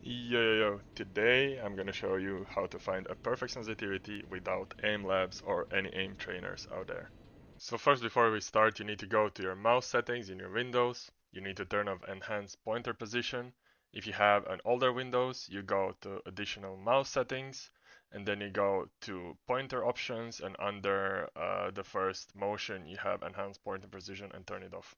Yo, today I'm gonna show you how to find a perfect sensitivity without AimLabs or any aim trainers out there. So first, before we start, you need to go to your mouse settings in your Windows. You need to turn off enhanced pointer position. If you have an older Windows, you go to additional mouse settings, and then you go to pointer options, and under the first motion you have enhanced pointer position and turn it off.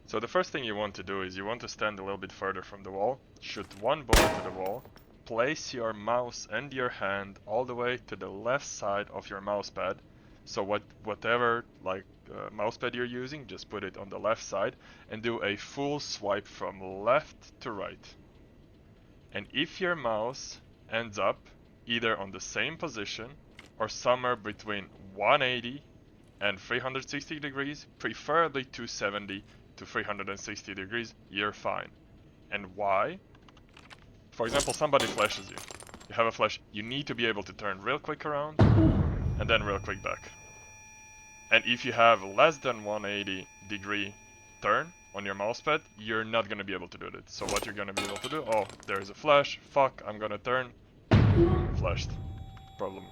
So the first thing you want to do is you want to stand a little bit further from the wall, shoot one bullet to the wall, place your mouse and your hand all the way to the left side of your mouse pad. So whatever mouse pad you're using, just put it on the left side and do a full swipe from left to right. And if your mouse ends up either on the same position or somewhere between 180 and 360 degrees, preferably 270 to 360 degrees, you're fine. And why? For example, somebody flashes you. You have a flash, you need to be able to turn real quick around and then real quick back. And if you have less than 180 degree turn on your mousepad, you're not gonna be able to do that. So what you're gonna be able to do, oh, there's a flash, fuck, I'm gonna turn, flashed, problem.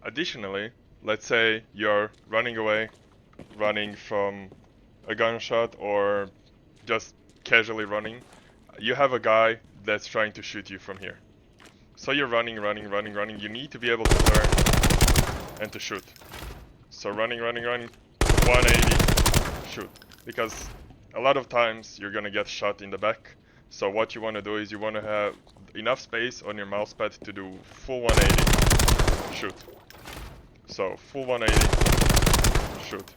Additionally, let's say you're running away, running from a gunshot or just casually running. You have a guy that's trying to shoot you from here. So you're running, you need to be able to turn and to shoot. So running, 180, shoot. Because a lot of times you're gonna get shot in the back. So what you wanna do is you wanna have enough space on your mousepad to do full 180, shoot. So full 180, shoot.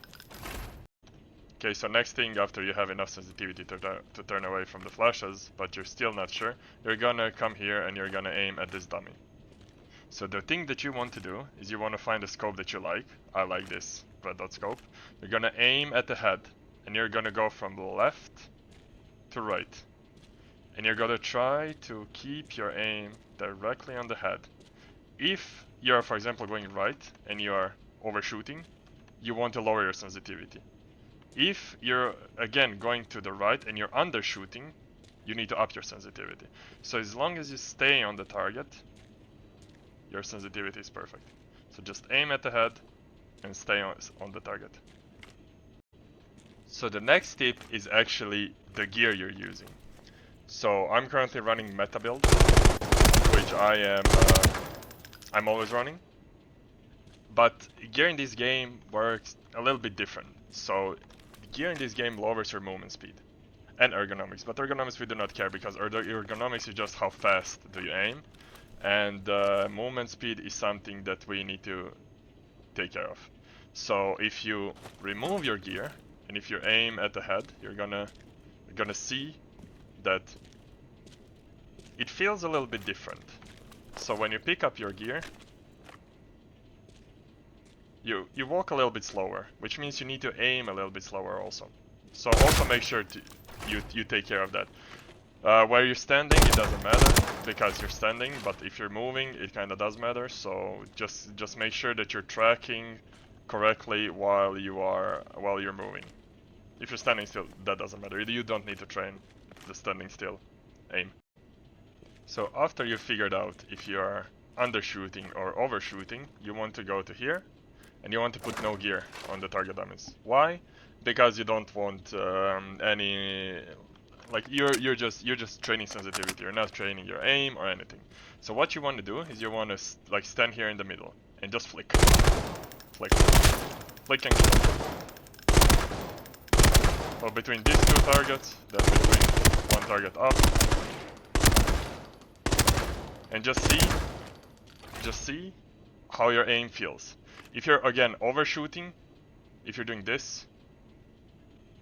Okay, so next thing, after you have enough sensitivity to turn away from the flashes, but you're still not sure, you're gonna come here and you're gonna aim at this dummy. So the thing that you want to do is you want to find a scope that you like. I like this red dot scope. You're gonna aim at the head and you're gonna go from left to right. And you're gonna try to keep your aim directly on the head. If you're, for example, going right and you are overshooting, you want to lower your sensitivity. If you're again going to the right and you're undershooting, you need to up your sensitivity. So as long as you stay on the target, your sensitivity is perfect. So just aim at the head and stay on the target. So the next tip is actually the gear you're using. So I'm currently running meta build, which I'm always running. But gear in this game works a little bit different. So gear in this game lowers your movement speed and ergonomics, but ergonomics we do not care because ergonomics is just how fast do you aim, and movement speed is something that we need to take care of. So if you remove your gear and if you aim at the head, you're gonna see that it feels a little bit different. So when you pick up your gear, you walk a little bit slower, which means you need to aim a little bit slower also. So also make sure you take care of that. Where you're standing, it doesn't matter because you're standing, but if you're moving, it kind of does matter. So just make sure that you're tracking correctly while you're moving. If you're standing still, that doesn't matter. You don't need to train the standing still aim. So after you figured out if you are undershooting or overshooting, you want to go to here and you want to put no gear on the target dummies. Why? Because you don't want any, like you're just training sensitivity. You're not training your aim or anything. So what you want to do is you want to like stand here in the middle and just flick, flick, flick and kill. Well, between these two targets, then between one target up, and just see how your aim feels. If you're again overshooting, if you're doing this,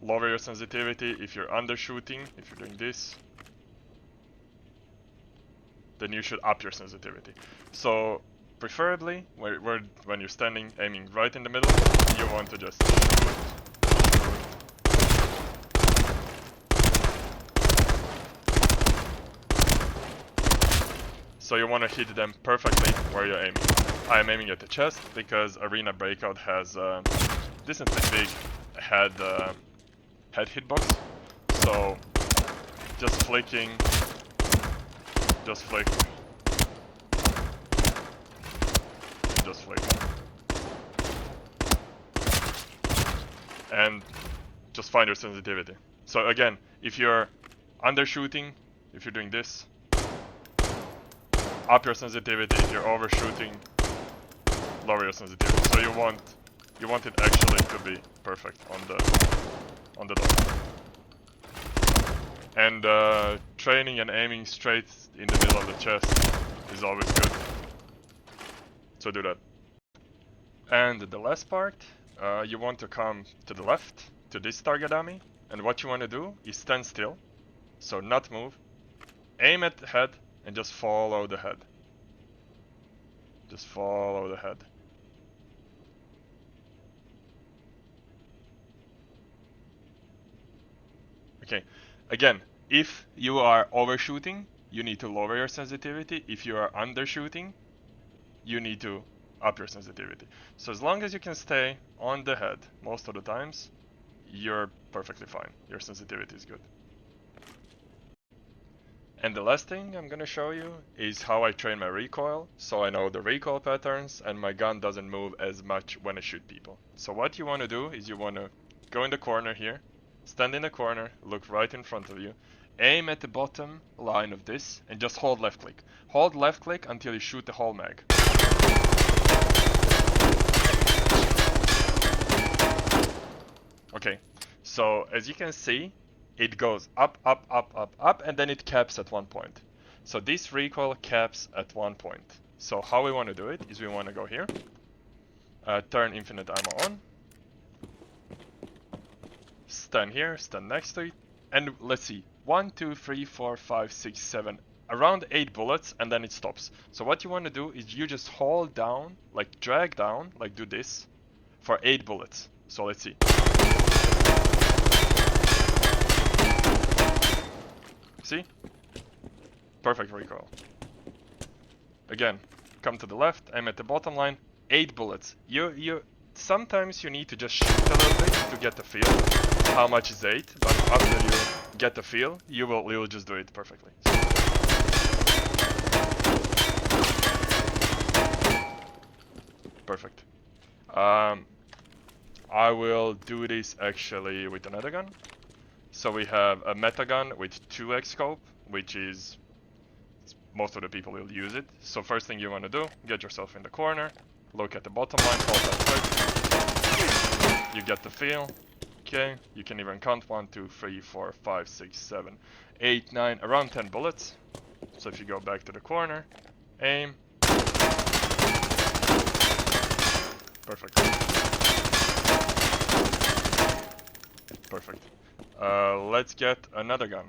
lower your sensitivity. If you're undershooting, if you're doing this, then you should up your sensitivity. So preferably, when you're standing aiming right in the middle, you want to just shoot. So you want to hit them perfectly where you're aiming. I am aiming at the chest because Arena Breakout has a decently big head hitbox. So just flicking, just flick, just flick, and just find your sensitivity. So again, if you're undershooting, if you're doing this, up your sensitivity. If you're overshooting, lower your sensitivity. So you want it actually to be perfect on the dot. And training and aiming straight in the middle of the chest is always good. So do that. And the last part, you want to come to the left to this target dummy, and what you want to do is stand still, so not move, aim at the head, and just follow the head. Just follow the head. Okay, again, if you are overshooting, you need to lower your sensitivity. If you are undershooting, you need to up your sensitivity. So as long as you can stay on the head most of the times, you're perfectly fine. Your sensitivity is good. And the last thing I'm gonna show you is how I train my recoil, so I know the recoil patterns and my gun doesn't move as much when I shoot people. So what you want to do is you want to go in the corner here, stand in the corner, look right in front of you, aim at the bottom line of this, and just hold left click. Hold left click until you shoot the whole mag. Okay, so as you can see, it goes up, up, up, up, up, and then it caps at one point. So this recoil caps at one point. So how we want to do it is we want to go here, turn infinite ammo on, stand here, stand next to it, and let's see, 1, 2, 3, 4, 5, 6, 7, around 8 bullets, and then it stops. So what you want to do is you just hold down, like drag down, like do this, for 8 bullets. So let's see. See? Perfect recoil. Again, come to the left, I'm at the bottom line, 8 bullets. Sometimes you need to just shoot a little bit to get the feel. How much is 8? But after you get the feel, you'll just do it perfectly. Perfect. I will do this actually with another gun. So we have a meta gun with 2x scope, which is, most of the people will use it. So first thing you want to do, get yourself in the corner, look at the bottom line, hold that click. You get the feel. Okay, you can even count 1, 2, 3, 4, 5, 6, 7, 8, 9, around 10 bullets. So if you go back to the corner, aim. Perfect. Perfect. Let's get another gun.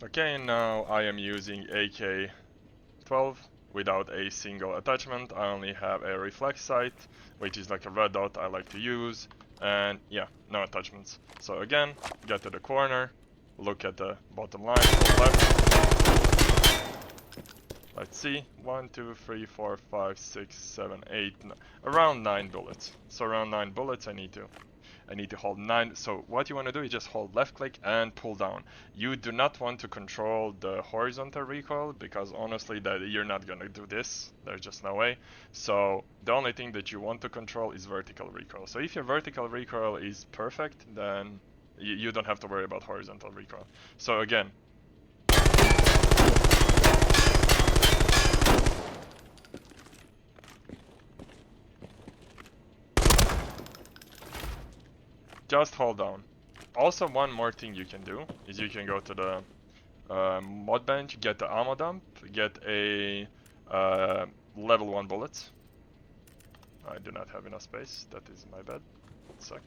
Okay, now I am using AK-12 without a single attachment. I only have a reflex sight, which is like a red dot I like to use, and yeah, no attachments. So again, get to the corner, look at the bottom line, left. Let's see, 1, 2, 3, 4, 5, 6, 7, 8, around 9 bullets. So around 9 bullets I need to hold 9. So what you want to do is just hold left click and pull down. You do not want to control the horizontal recoil, because honestly that you're not going to do this. There's just no way. So the only thing that you want to control is vertical recoil. So if your vertical recoil is perfect, then you don't have to worry about horizontal recoil. So again, just hold down. Also, one more thing you can do is you can go to the mod bench, get the ammo dump, get a level 1 bullets. I do not have enough space, that is my bad. Suck.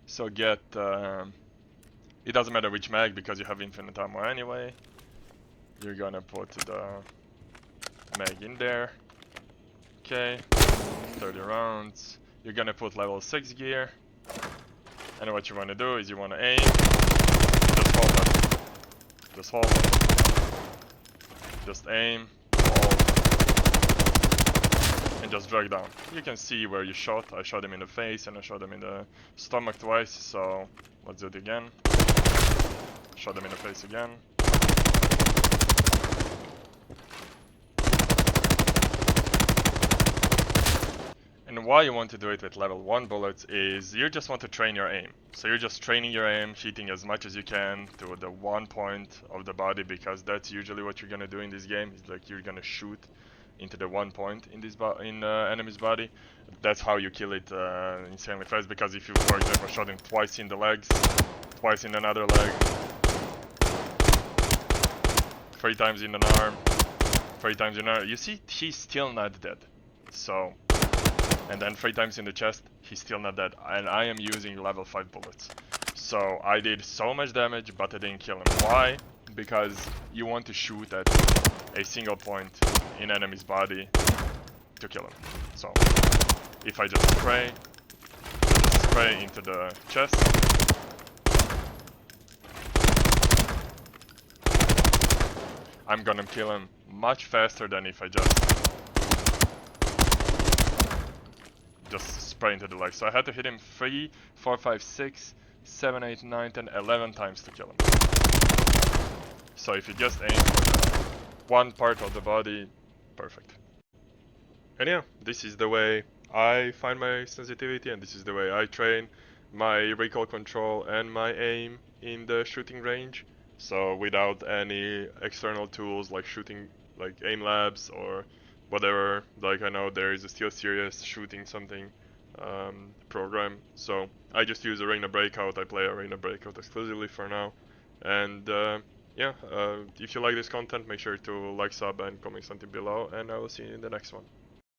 So get, it doesn't matter which mag because you have infinite ammo anyway. You're gonna put the mag in there. Okay, 30 rounds. You're gonna put level 6 gear. And what you wanna do is you wanna aim. Just hold that. Just hold it. Just aim. Hold. and just drag down. You can see where you shot. I shot him in the face and I shot him in the stomach twice, so let's do it again. Shot him in the face again. And why you want to do it with level 1 bullets is you just want to train your aim. So you're just training your aim, hitting as much as you can to the one point of the body, because that's usually what you're gonna do in this game. It's like you're gonna shoot into the one point in this enemy's body. That's how you kill it insanely fast, because if you, for example, shot him twice in the legs, twice in another leg, 3 times in an arm, 3 times in another, you see he's still not dead. So, and then 3 times in the chest, he's still not dead, and I am using level 5 bullets. So I did so much damage, but I didn't kill him. Why? Because you want to shoot at a single point in enemy's body to kill him. So if I just spray into the chest, I'm gonna kill him much faster than if I just spray into the leg. So I had to hit him 3, 4, 5, 6, 7, 8, 9, 10, 11 times to kill him. So if you just aim for one part of the body, perfect. And yeah, this is the way I find my sensitivity, and this is the way I train my recoil control and my aim in the shooting range. So without any external tools like shooting, like AimLabs or whatever. Like I know there is a Steel Series shooting something program. So I just use Arena Breakout. I play Arena Breakout exclusively for now. And yeah, if you like this content, make sure to like, sub, and comment something below, and I will see you in the next one.